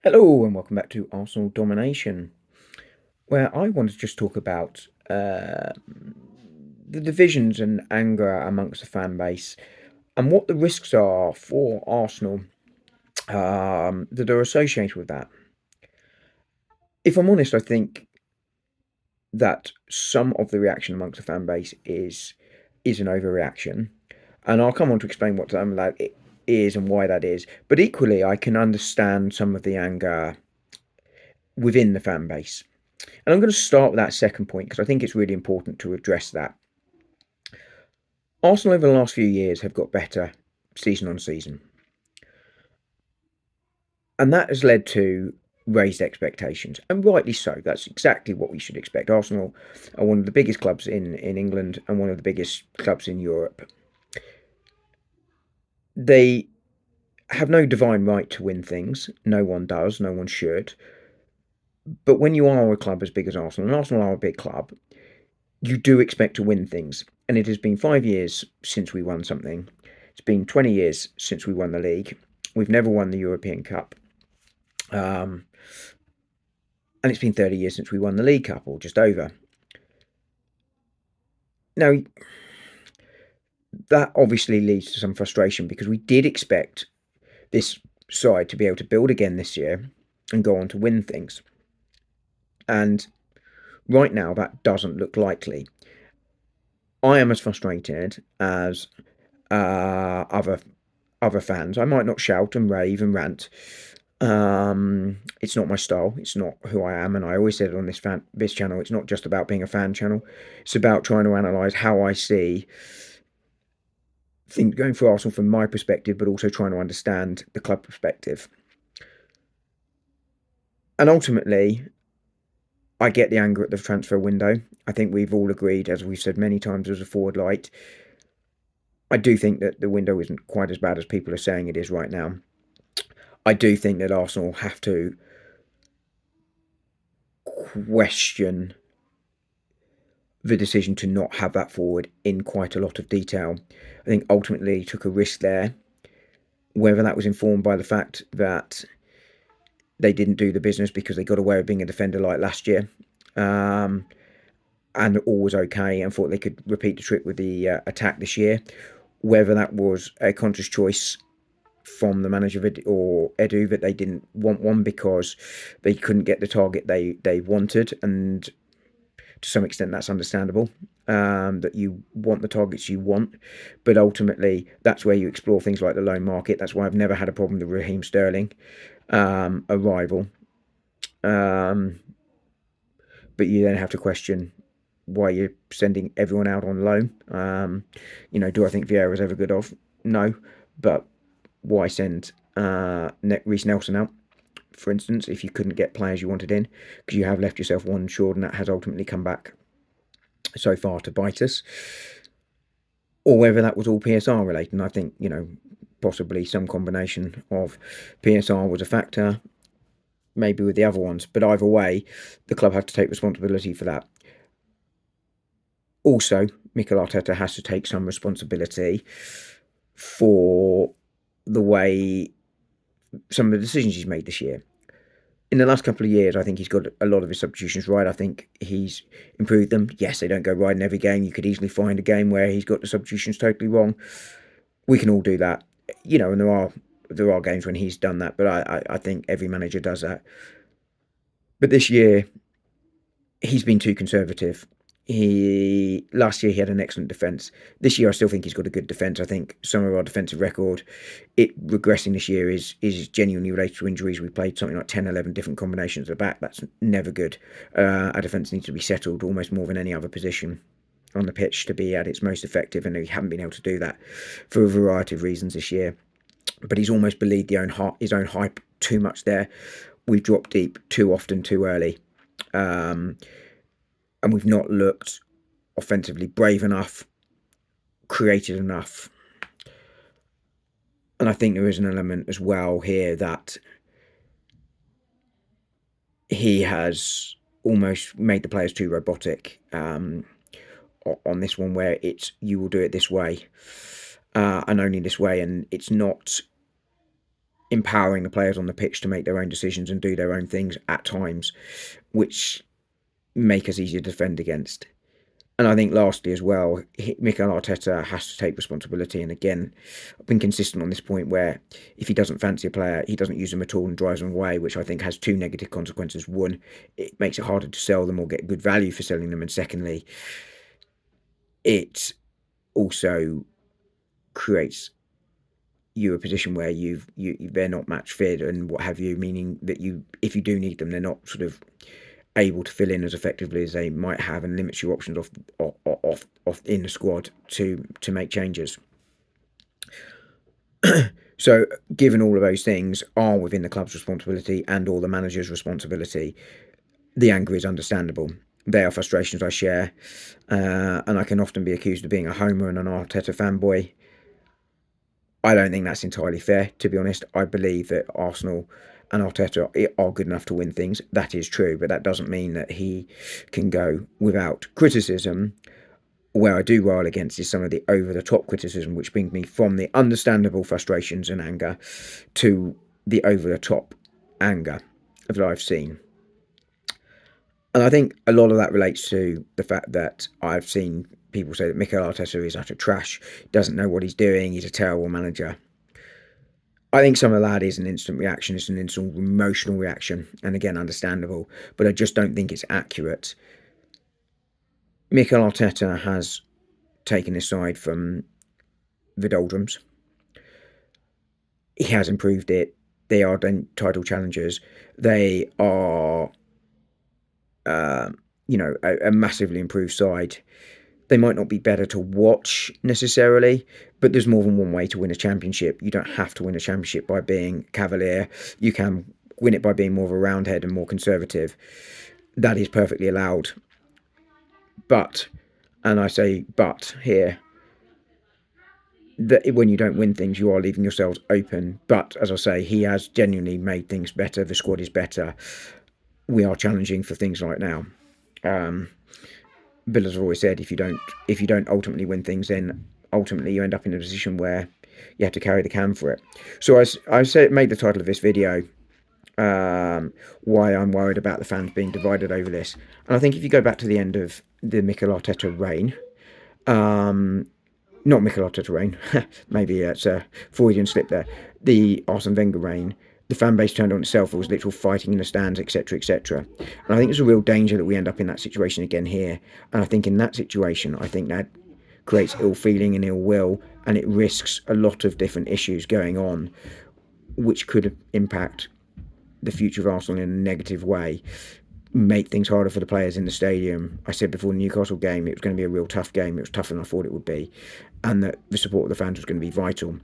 Hello and welcome back to Arsenal Domination, where I want to just talk about the divisions and anger amongst the fan base and what the risks are for Arsenal that are associated with that. If I'm honest, I think that some of the reaction amongst the fan base is an overreaction, and I'll come on to explain what that is and why that is. But equally, I can understand some of the anger within the fan base. And I'm going to start with that second point because I think it's really important to address that. Arsenal over the last few years have got better season on season. And that has led to raised expectations, and rightly so. That's exactly what we should expect. Arsenal are one of the biggest clubs in England and one of the biggest clubs in Europe. They have no divine right to win things. No one does, no one should. But when you are a club as big as Arsenal, and Arsenal are a big club, you do expect to win things. And it has been 5 years since we won something. It's been 20 years since we won the league. We've never won the European Cup. Um, and it's been 30 years since we won the League Cup, or just over. Now, that obviously leads to some frustration because we did expect this side to be able to build again this year and go on to win things. And right now, that doesn't look likely. I am as frustrated as other fans. I might not shout and rave and rant. It's not my style. It's not who I am, and I always said on this channel, it's not just about being a fan channel. It's about trying to analyse how I see things going for Arsenal from my perspective, but also trying to understand the club perspective. And ultimately, I get the anger at the transfer window. I think we've all agreed, as we've said many times, as a forward light. I do think that the window isn't quite as bad as people are saying it is right now. I do think that Arsenal have to question the decision to not have that forward in quite a lot of detail. I think ultimately he took a risk there. Whether that was informed by the fact that they didn't do the business because they got away with being a defender like last year, and all was okay, and thought they could repeat the trick with the attack this year. Whether that was a conscious choice from the manager or Edu that they didn't want one because they couldn't get the target they wanted, and to some extent that's understandable, that you want the targets you want, but ultimately that's where you explore things like the loan market. That's why I've never had a problem with Raheem Sterling arrival, but you then have to question why you're sending everyone out on loan. Do I think Vieira's ever good off? No, but why send Reece Nelson out, for instance, if you couldn't get players you wanted in? Because you have left yourself one short, and that has ultimately come back so far to bite us. Or whether that was all PSR related. And I think, possibly some combination of PSR was a factor, maybe with the other ones. But either way, the club have to take responsibility for that. Also, Mikel Arteta has to take some responsibility for the way some of the decisions he's made this year. In the last couple of years, I think he's got a lot of his substitutions right. I think he's improved them. Yes, they don't go right in every game. You could easily find a game where he's got the substitutions totally wrong. We can all do that, and there are games when he's done that. But I think every manager does that. But this year, he's been too conservative. Last year he had an excellent defence. This year I still think he's got a good defence. I think some of our defensive record, it regressing this year is genuinely related to injuries. We played something like 10, 11 different combinations at the back. That's never good. Our defence needs to be settled almost more than any other position on the pitch to be at its most effective, and we haven't been able to do that for a variety of reasons this year. But he's almost believed his own hype too much there. We've dropped deep too often, too early. And we've not looked offensively brave enough, creative enough. And I think there is an element as well here that he has almost made the players too robotic on this one, where it's you will do it this way and only this way, and it's not empowering the players on the pitch to make their own decisions and do their own things at times, which make us easier to defend against. And I think lastly as well, Mikel Arteta has to take responsibility. And again, I've been consistent on this point where if he doesn't fancy a player, he doesn't use them at all and drives them away, which I think has two negative consequences. One, it makes it harder to sell them or get good value for selling them. And secondly, it also creates you a position where they're not match fit and what have you, meaning that if you do need them, they're not sort of able to fill in as effectively as they might have, and limits your options off in the squad to make changes. So, given all of those things are within the club's responsibility and or the manager's responsibility, the anger is understandable. They are frustrations I share, and I can often be accused of being a homer and an Arteta fanboy. I don't think that's entirely fair, to be honest. I believe that Arsenal and Arteta are good enough to win things. That is true, but that doesn't mean that he can go without criticism. Where I do rail against is some of the over-the-top criticism, which brings me from the understandable frustrations and anger to the over-the-top anger that I've seen. And I think a lot of that relates to the fact that I've seen people say that Mikel Arteta is utter trash, doesn't know what he's doing, he's a terrible manager. I think some of that is an instant reaction, it's an instant emotional reaction, and again, understandable, but I just don't think it's accurate. Mikel Arteta has taken his side from the doldrums. He has improved it. They are then title challengers. They are, a massively improved side. They might not be better to watch necessarily, but there's more than one way to win a championship. You don't have to win a championship by being cavalier. You can win it by being more of a roundhead and more conservative. That is perfectly allowed. But, and I say but here, that when you don't win things, you are leaving yourselves open. But as I say, he has genuinely made things better. The squad is better. We are challenging for things right now. Bill has always said, if you don't ultimately win things, then ultimately you end up in a position where you have to carry the can for it. So I made the title of this video, why I'm worried about the fans being divided over this. And I think if you go back to the end of the Mikel Arteta reign, not Mikel Arteta reign, maybe it's a Freudian slip there, the Arsene Wenger reign, the fan base turned on itself. It was literal fighting in the stands, etc., etc. And I think there's a real danger that we end up in that situation again here. And I think in that situation, I think that creates ill feeling and ill will, and it risks a lot of different issues going on, which could impact the future of Arsenal in a negative way, make things harder for the players in the stadium. I said before the Newcastle game, it was going to be a real tough game. It was tougher than I thought it would be, and that the support of the fans was going to be vital.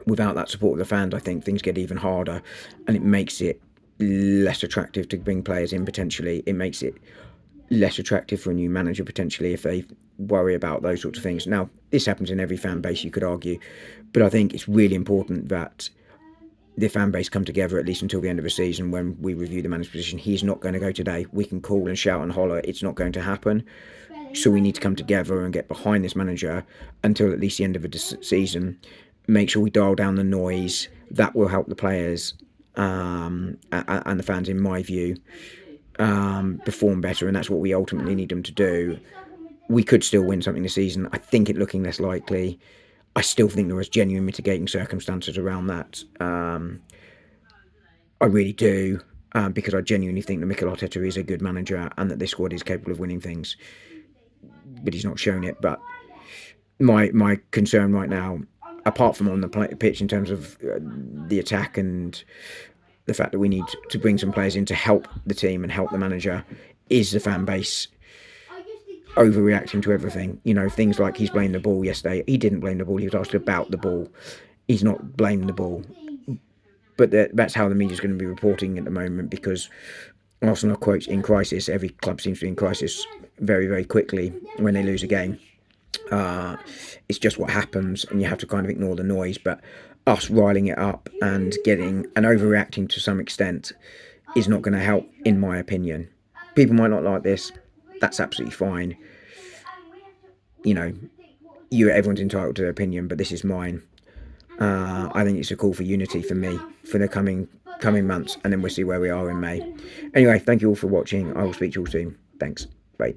Without that support of the fans, I think things get even harder, and it makes it less attractive to bring players in potentially. It makes it less attractive for a new manager potentially if they worry about those sorts of things. Now, this happens in every fan base, you could argue, but I think it's really important that the fan base come together at least until the end of the season when we review the manager's position. He's not going to go today. We can call and shout and holler. It's not going to happen. So we need to come together and get behind this manager until at least the end of the season. Make sure we dial down the noise. That will help the players and the fans, in my view, perform better, and that's what we ultimately need them to do. We could still win something this season. I think it looking less likely. I still think there is genuine mitigating circumstances around that. I really do, because I genuinely think that Mikel Arteta is a good manager and that this squad is capable of winning things. But he's not shown it. But my concern right now, apart from on the pitch in terms of the attack and the fact that we need to bring some players in to help the team and help the manager, is the fan base overreacting to everything. Things like he's blamed the ball yesterday. He didn't blame the ball. He was asked about the ball. He's not blaming the ball. But that's how the media's going to be reporting at the moment, because Arsenal are, quote, in crisis. Every club seems to be in crisis very, very quickly when they lose a game. It's just what happens, and you have to kind of ignore the noise. But us riling it up and getting and overreacting to some extent is not going to help, in my opinion. People might not like this. That's absolutely fine. Everyone's entitled to their opinion, but this is mine. I think it's a call for unity for me for the coming months, and then we'll see where we are in May. Anyway, thank you all for watching. I will speak to you all soon. Thanks. Bye.